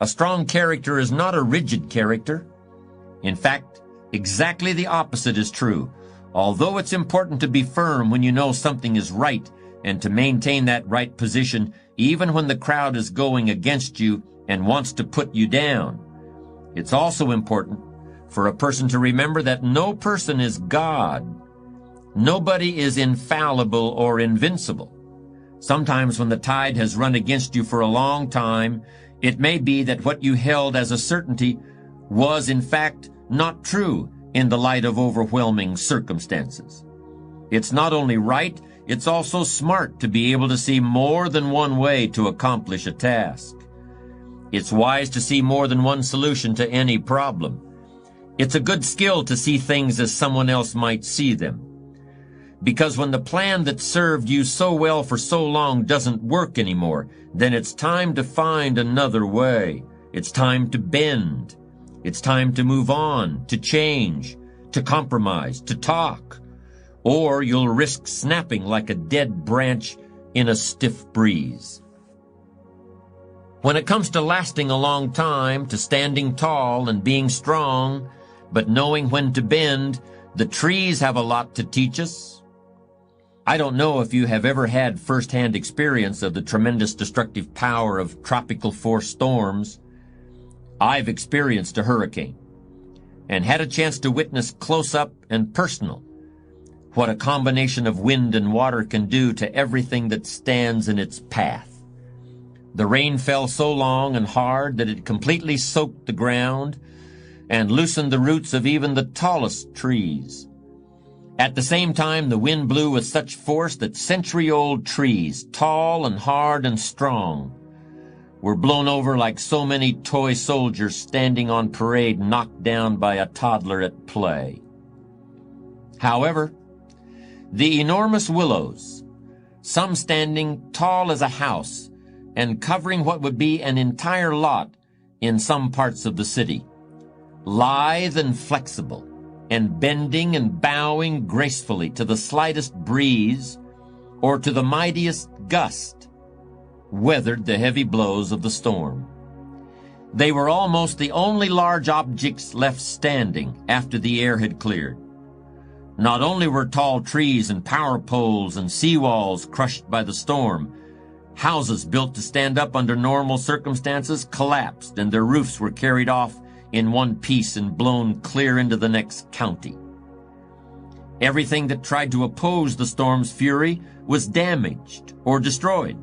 A strong character is not a rigid character. In fact, exactly the opposite is true. Although it's important to be firm when you know something is right and to maintain that right position even when the crowd is going against you and wants to put you down, it's also important for a person to remember that no person is God. Nobody is infallible or invincible. Sometimes when the tide has run against you for a long time, it may be that what you held as a certainty was in fact not true in the light of overwhelming circumstances. It's not only right, it's also smart to be able to see more than one way to accomplish a task. It's wise to see more than one solution to any problem. It's a good skill to see things as someone else might see them. Because when the plan that served you so well for so long doesn't work anymore, then it's time to find another way. It's time to bend. It's time to move on, to change, to compromise, to talk. Or you'll risk snapping like a dead branch in a stiff breeze. When it comes to lasting a long time, to standing tall and being strong, but knowing when to bend, the trees have a lot to teach us. I don't know if you have ever had first-hand experience of the tremendous destructive power of tropical force storms. I've experienced a hurricane and had a chance to witness close-up and personal what a combination of wind and water can do to everything that stands in its path. The rain fell so long and hard that it completely soaked the ground and loosened the roots of even the tallest trees. At the same time, the wind blew with such force that century-old trees, tall and hard and strong, were blown over like so many toy soldiers standing on parade knocked down by a toddler at play. However, the enormous willows, some standing tall as a house and covering what would be an entire lot in some parts of the city, lithe and flexible, and bending and bowing gracefully to the slightest breeze or to the mightiest gust, weathered the heavy blows of the storm. They were almost the only large objects left standing after the air had cleared. Not only were tall trees and power poles and seawalls crushed by the storm, houses built to stand up under normal circumstances collapsed and their roofs were carried off in one piece and blown clear into the next county. Everything that tried to oppose the storm's fury was damaged or destroyed.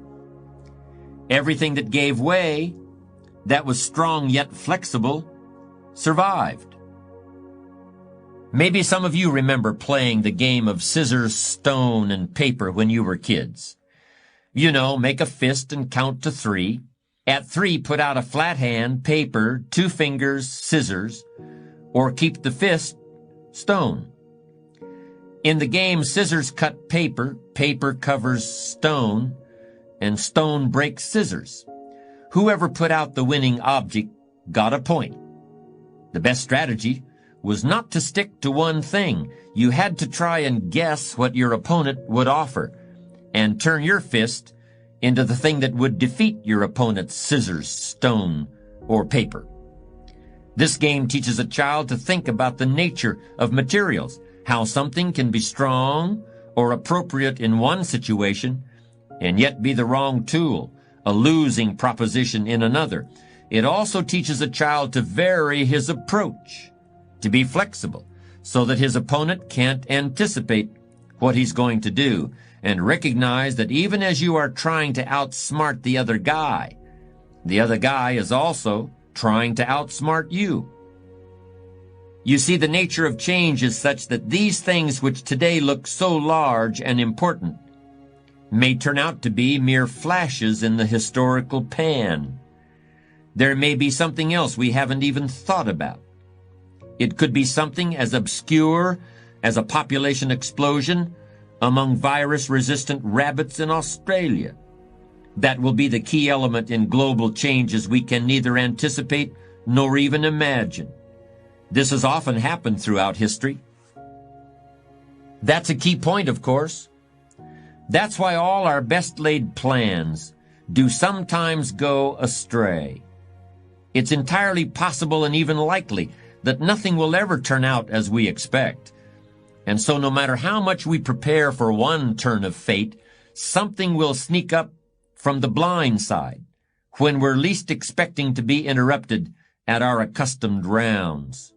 Everything that gave way, that was strong yet flexible, survived. Maybe some of you remember playing the game of scissors, stone, and paper when you were kids. You know, make a fist and count to 3. At 3, put out a flat hand, paper, 2 fingers, scissors, or keep the fist, stone. In the game, scissors cut paper, paper covers stone, and stone breaks scissors. Whoever put out the winning object got a point. The best strategy was not to stick to one thing. You had to try and guess what your opponent would offer, and turn your fist into the thing that would defeat your opponent's scissors, stone, or paper. This game teaches a child to think about the nature of materials, how something can be strong or appropriate in one situation, and yet be the wrong tool, a losing proposition in another. It also teaches a child to vary his approach, to be flexible, so that his opponent can't anticipate what he's going to do, and recognize that even as you are trying to outsmart the other guy is also trying to outsmart you. You see, the nature of change is such that these things which today look so large and important may turn out to be mere flashes in the historical pan. There may be something else we haven't even thought about. It could be something as obscure as a population explosion among virus-resistant rabbits in Australia. That will be the key element in global changes we can neither anticipate nor even imagine. This has often happened throughout history. That's a key point, of course. That's why all our best-laid plans do sometimes go astray. It's entirely possible and even likely that nothing will ever turn out as we expect. And so no matter how much we prepare for one turn of fate, something will sneak up from the blind side when we're least expecting to be interrupted at our accustomed rounds.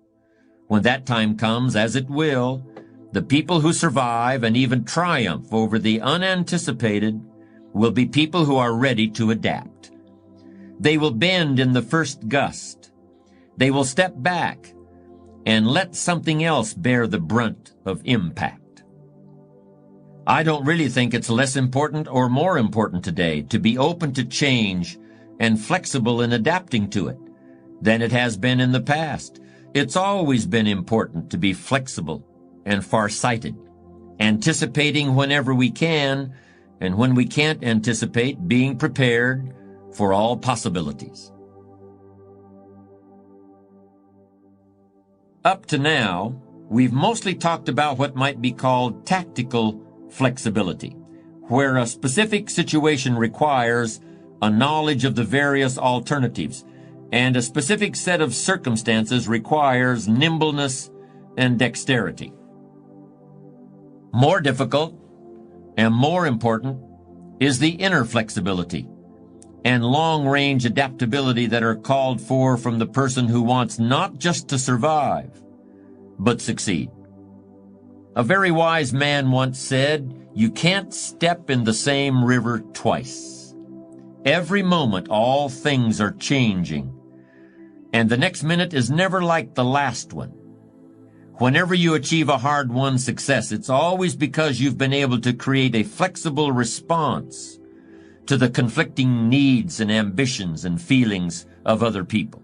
When that time comes, as it will, the people who survive and even triumph over the unanticipated will be people who are ready to adapt. They will bend in the first gust. They will step back and let something else bear the brunt of impact. I don't really think it's less important or more important today to be open to change and flexible in adapting to it than it has been in the past. It's always been important to be flexible and far-sighted, anticipating whenever we can, and when we can't anticipate, being prepared for all possibilities. Up to now, we've mostly talked about what might be called tactical flexibility, where a specific situation requires a knowledge of the various alternatives, and a specific set of circumstances requires nimbleness and dexterity. More difficult and more important is the inner flexibility and long-range adaptability that are called for from the person who wants not just to survive, but succeed. A very wise man once said, "You can't step in the same river twice. Every moment all things are changing, and the next minute is never like the last one. Whenever you achieve a hard-won success, it's always because you've been able to create a flexible response to the conflicting needs and ambitions and feelings of other people.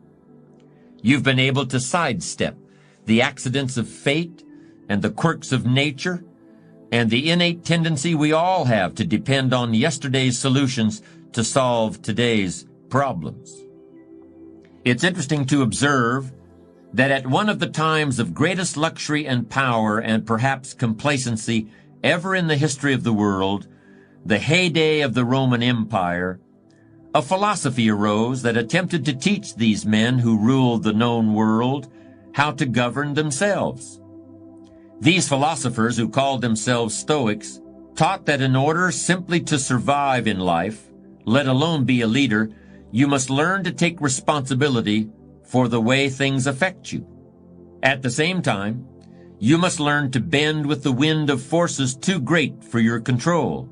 You've been able to sidestep the accidents of fate and the quirks of nature and the innate tendency we all have to depend on yesterday's solutions to solve today's problems." It's interesting to observe that at one of the times of greatest luxury and power and perhaps complacency ever in the history of the world, the heyday of the Roman Empire, a philosophy arose that attempted to teach these men who ruled the known world how to govern themselves. These philosophers, who called themselves Stoics, taught that in order simply to survive in life, let alone be a leader, you must learn to take responsibility for the way things affect you. At the same time, you must learn to bend with the wind of forces too great for your control.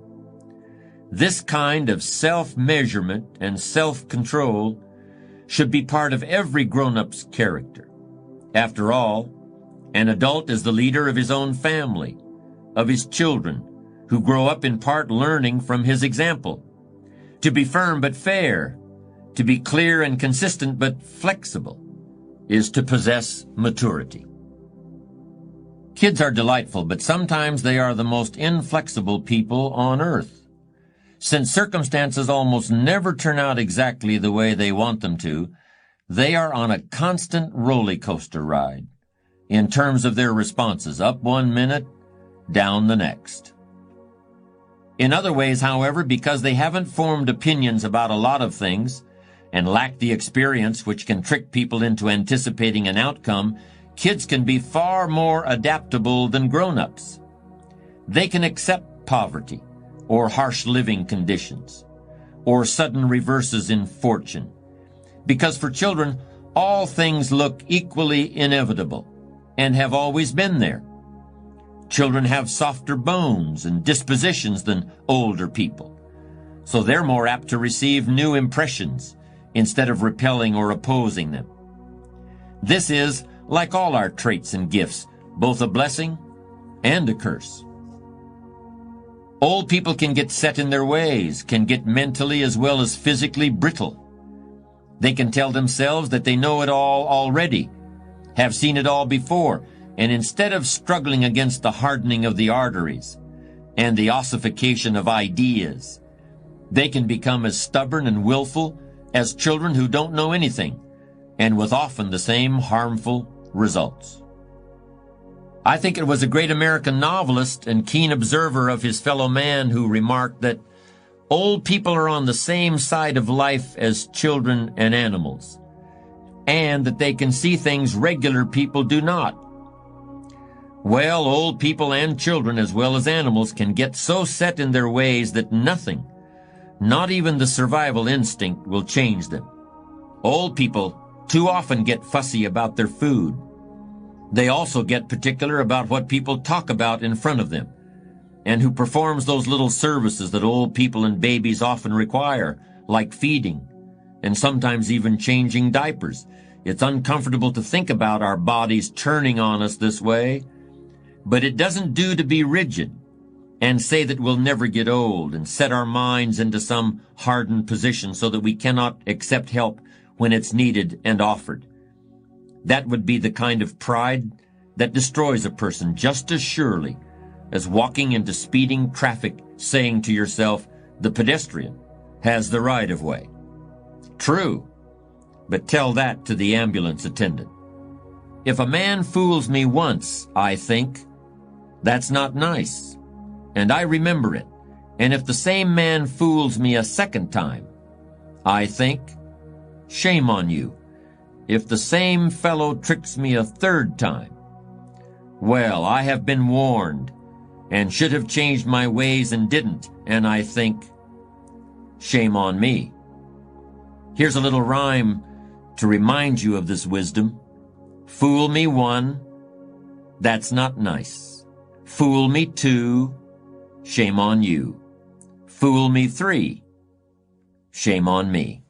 This kind of self-measurement and self-control should be part of every grown-up's character. After all, an adult is the leader of his own family, of his children, who grow up in part learning from his example. To be firm but fair, to be clear and consistent but flexible, is to possess maturity. Kids are delightful, but sometimes they are the most inflexible people on earth. Since circumstances almost never turn out exactly the way they want them to, they are on a constant roller coaster ride in terms of their responses, up one minute, down the next. In other ways, however, because they haven't formed opinions about a lot of things and lack the experience which can trick people into anticipating an outcome, kids can be far more adaptable than grown-ups. They can accept poverty or harsh living conditions or sudden reverses in fortune, because for children, all things look equally inevitable and have always been there. Children have softer bones and dispositions than older people, so they're more apt to receive new impressions instead of repelling or opposing them. This is, like all our traits and gifts, both a blessing and a curse. Old people can get set in their ways, can get mentally as well as physically brittle. They can tell themselves that they know it all already, have seen it all before, and instead of struggling against the hardening of the arteries and the ossification of ideas, they can become as stubborn and willful as children who don't know anything, and with often the same harmful results. I think it was a great American novelist and keen observer of his fellow man who remarked that old people are on the same side of life as children and animals, and that they can see things regular people do not. Well, old people and children as well as animals can get so set in their ways that nothing, not even the survival instinct, will change them. Old people too often get fussy about their food. They also get particular about what people talk about in front of them, and who performs those little services that old people and babies often require, like feeding, and sometimes even changing diapers. It's uncomfortable to think about our bodies turning on us this way, but it doesn't do to be rigid and say that we'll never get old and set our minds into some hardened position so that we cannot accept help when it's needed and offered. That would be the kind of pride that destroys a person just as surely as walking into speeding traffic saying to yourself, the pedestrian has the right of way. True, but tell that to the ambulance attendant. If a man fools me once, I think, that's not nice, and I remember it. And if the same man fools me a second time, I think, shame on you. If the same fellow tricks me a third time, well, I have been warned and should have changed my ways and didn't, and I think, shame on me. Here's a little rhyme to remind you of this wisdom. Fool me one, that's not nice. Fool me two, shame on you. Fool me three, shame on me.